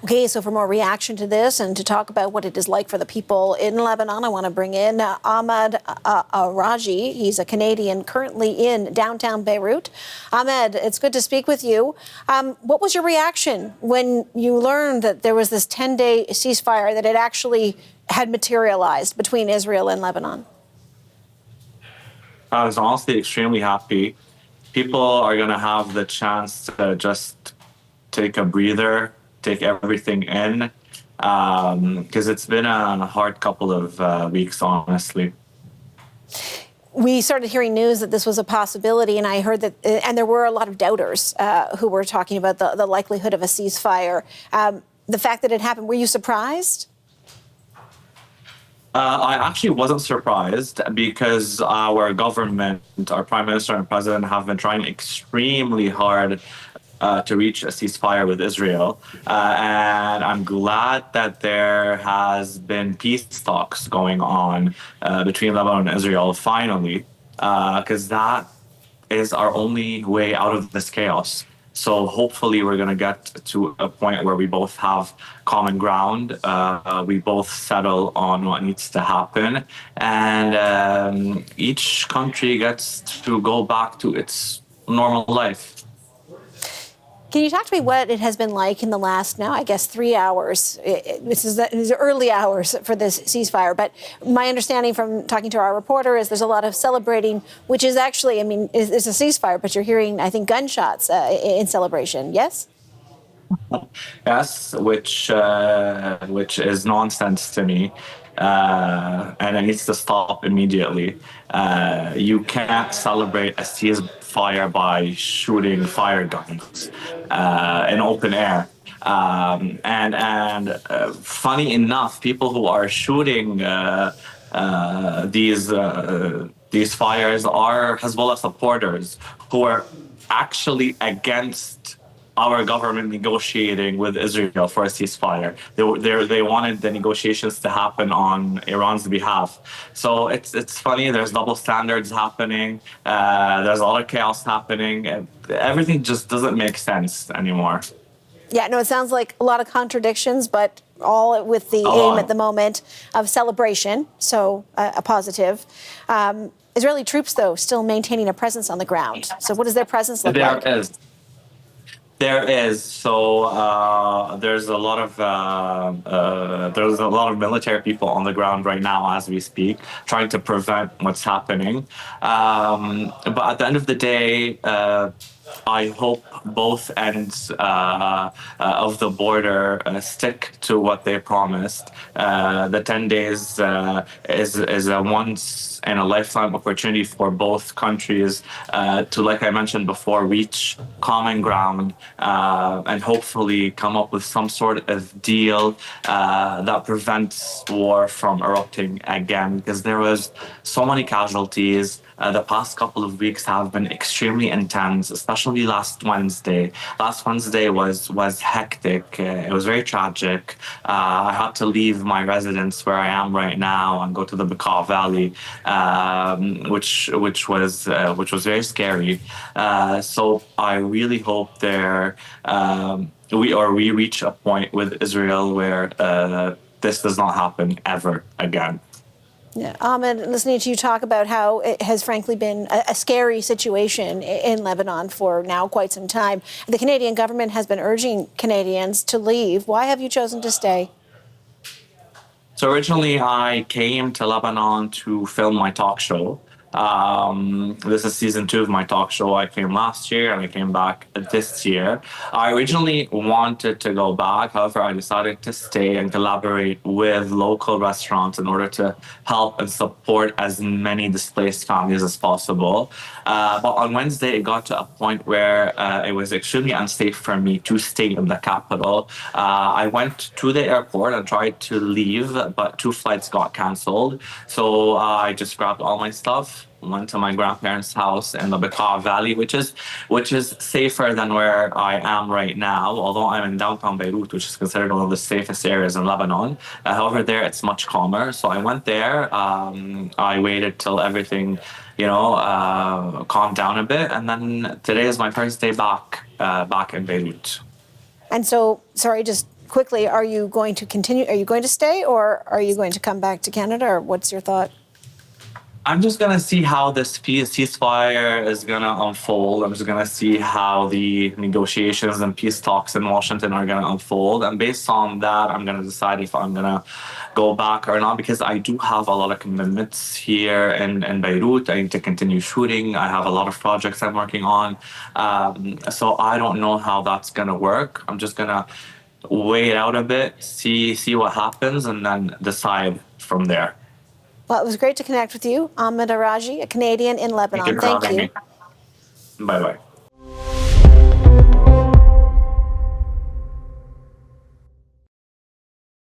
Okay, so for more reaction to this and to talk about what it is like for the people in Lebanon, I want to bring in Ahmad Araji. He's a Canadian currently in downtown Beirut. Ahmad, it's good to speak with you. What was your reaction when you learned that there was this 10-day ceasefire, that it actually had materialized between Israel and Lebanon? I was honestly extremely happy. People are going to have the chance to just take a breather, take everything in, because it's been a hard couple of weeks, honestly. We started hearing news that this was a possibility, and I heard that, and there were a lot of doubters who were talking about the likelihood of a ceasefire. The fact that it happened, were you surprised? I actually wasn't surprised because our government, our prime minister and president have been trying extremely hard to reach a ceasefire with Israel. And I'm glad that there has been peace talks going on between Lebanon and Israel finally, because that is our only way out of this chaos. So hopefully we're going to get to a point where we both have common ground. We both settle on what needs to happen. And each country gets to go back to its normal life. Can you talk to me what it has been like in the last now, I guess, 3 hours? This is early hours for this ceasefire. But my understanding from talking to our reporter is there's a lot of celebrating, which is actually, I mean, it's a ceasefire, but you're hearing, I think, gunshots in celebration. Yes? Yes, which is nonsense to me. And it needs to stop immediately. You can't celebrate a ceasefire by shooting fire guns in open air. And funny enough, people who are shooting these fires are Hezbollah supporters who are actually against our government negotiating with Israel for a ceasefire. They wanted the negotiations to happen on Iran's behalf. So it's funny. There's double standards happening. There's a lot of chaos happening. Everything just doesn't make sense anymore. Yeah, no, it sounds like a lot of contradictions, but all with the aim at the moment of celebration. So a positive. Israeli troops, though, still maintaining a presence on the ground. So what does their presence look like? There is. So there's a lot of military people on the ground right now as we speak, trying to prevent what's happening. But at the end of the day, I hope both ends of the border stick to what they promised. The 10 days is a once in a lifetime opportunity for both countries to, like I mentioned before, reach common ground and hopefully come up with some sort of deal that prevents war from erupting again, because there was so many casualties. The past couple of weeks have been extremely intense, especially last Wednesday. Last Wednesday was hectic. It was very tragic. I had to leave my residence where I am right now and go to the Bekaa Valley, which was very scary. So I really hope we reach a point with Israel where this does not happen ever again. Yeah, Ahmed, listening to you talk about how it has frankly been a scary situation in Lebanon for now quite some time. The Canadian government has been urging Canadians to leave. Why have you chosen to stay? So originally I came to Lebanon to film my talk show. This is season 2 of my talk show. I came last year and I came back this year. I originally wanted to go back. However, I decided to stay and collaborate with local restaurants in order to help and support as many displaced families as possible. But on Wednesday, it got to a point where it was extremely unsafe for me to stay in the capital. I went to the airport and tried to leave, but 2 flights got canceled. So I just grabbed all my stuff, went to my grandparents' house in the Bekaa Valley, which is safer than where I am right now, although I'm in downtown Beirut, which is considered one of the safest areas in Lebanon. However, there it's much calmer. So I went there. I waited till everything, calmed down a bit. And then today is my first day back in Beirut. And so, sorry, just quickly, are you going to continue? Are you going to stay, or are you going to come back to Canada, or what's your thought? I'm just gonna see how this ceasefire is gonna unfold. I'm just gonna see how the negotiations and peace talks in Washington are gonna unfold, and based on that, I'm gonna decide if I'm gonna go back or not. Because I do have a lot of commitments here in Beirut. I need to continue shooting. I have a lot of projects I'm working on, so I don't know how that's gonna work. I'm just gonna wait out a bit, see what happens, and then decide from there. Well, it was great to connect with you, Ahmad Araji, a Canadian in Thank you Lebanon. for Thank having you. me. Bye bye.